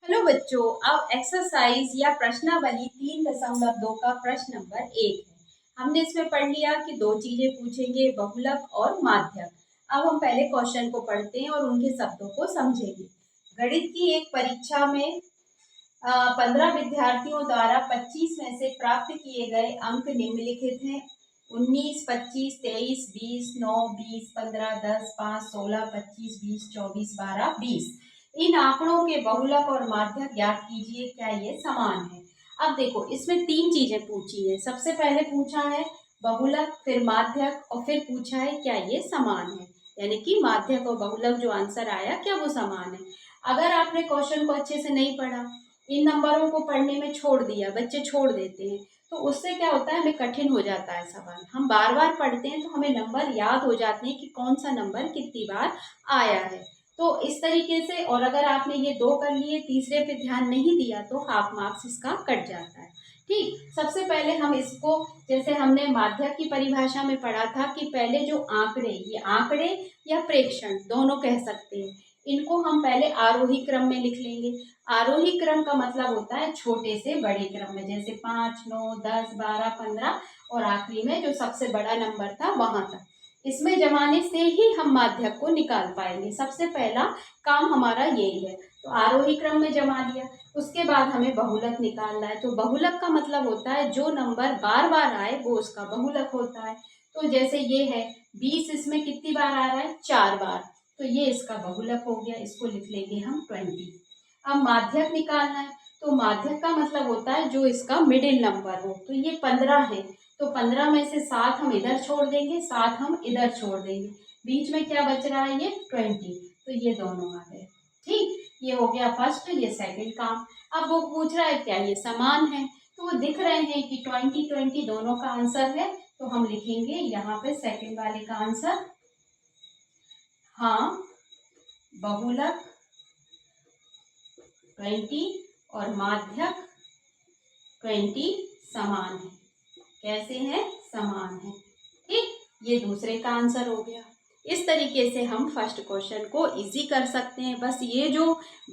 Hello बच्चों, अब exercise या प्रश्नावली 3.2 का प्रश्न नंबर 1 है। हमने इसमें पढ़ लिया कि दो चीजें पूछेंगे, बहुलक और माध्यक। अब हम पहले क्वेश्चन को पढ़ते हैं और उनके शब्दों को समझेंगे। गणित की एक परीक्षा में 15 विद्यार्थियों द्वारा 25 में से प्राप्त किए गए अंक निम्नलिखित हैं: 19, 25, 23, 20, 9, 20, 15, 10, 5, 16, 25, 20, 24, 12, 20। इन आंकड़ों के बहुलक और माध्यक ज्ञात कीजिए, क्या ये समान है। अब देखो, इसमें तीन चीजें पूछी है। सबसे पहले पूछा है बहुलक, फिर माध्यक और फिर पूछा है क्या ये समान है, यानी कि माध्यक और बहुलक जो आंसर आया क्या वो समान है। अगर आपने क्वेश्चन को अच्छे से नहीं पढ़ा, इन नंबरों को पढ़ने में छोड़ दिया, बच्चे छोड़ देते हैं, तो उससे क्या होता है, हमें कठिन हो जाता है सवाल। हम बार बार पढ़ते हैं तो हमें नंबर याद हो जाते हैं कि कौन सा नंबर कितनी बार आया है। तो इस तरीके से, और अगर आपने ये दो कर लिए, तीसरे पे ध्यान नहीं दिया तो हाफ मार्क्स इसका कट जाता है। ठीक, सबसे पहले हम इसको, जैसे हमने माध्यक की परिभाषा में पढ़ा था कि पहले जो आंकड़े, ये आंकड़े या प्रेक्षण दोनों कह सकते हैं, इनको हम पहले आरोही क्रम में लिख लेंगे। आरोही क्रम का मतलब होता है छोटे से बड़े क्रम में, जैसे 5, 9, 10, 12, 15 और आखिरी में जो सबसे बड़ा नंबर था वहां तक। इसमें जमाने से ही हम माध्यक को निकाल पाएंगे। सबसे पहला काम हमारा यही है। तो आरोही क्रम में जमा लिया, उसके बाद हमें बहुलक निकालना है। तो बहुलक का मतलब होता है जो नंबर बार बार आए वो उसका बहुलक होता है। तो जैसे ये है 20, इसमें कितनी बार आ रहा है, 4 बार, तो ये इसका बहुलक हो गया, इसको लिख लेंगे हम 20। अब माध्यक निकालना है, तो माध्यक का मतलब होता है जो इसका मिडिल नंबर हो। तो ये 15 है, तो 15 में से 7 हम इधर छोड़ देंगे, 7 हम इधर छोड़ देंगे, बीच में क्या बच रहा है, ये 20। तो ये दोनों आ गए। ठीक, ये हो गया फर्स्ट, ये सेकंड काम। अब वो पूछ रहा है क्या ये समान है, तो वो दिख रहे हैं कि 20 20 दोनों का आंसर है। तो हम लिखेंगे यहाँ पे सेकंड वाले का आंसर, हाँ बहुलक 20 और माध्यक 20 समान है। कैसे है, समान है। ठीक, ये दूसरे का आंसर हो गया। इस तरीके से हम फर्स्ट क्वेश्चन को इजी कर सकते हैं। बस ये जो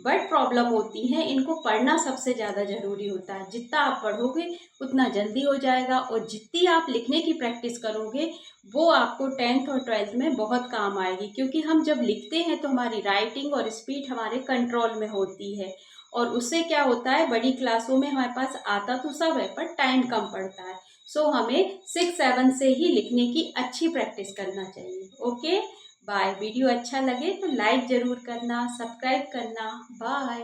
वर्ड प्रॉब्लम होती है इनको पढ़ना सबसे ज़्यादा जरूरी होता है। जितना आप पढ़ोगे उतना जल्दी हो जाएगा, और जितनी आप लिखने की प्रैक्टिस करोगे वो आपको 10th और 12th में बहुत काम आएगी। क्योंकि हम जब लिखते हैं तो हमारी राइटिंग और स्पीड हमारे कंट्रोल में होती है, और उससे क्या होता है, बड़ी क्लासों में हमारे पास आता तो सब है पर टाइम कम पड़ता है। सो हमें 6 7 से ही लिखने की अच्छी प्रैक्टिस करना चाहिए। Okay, bye. वीडियो अच्छा लगे तो लाइक जरूर करना, सब्सक्राइब करना। बाय।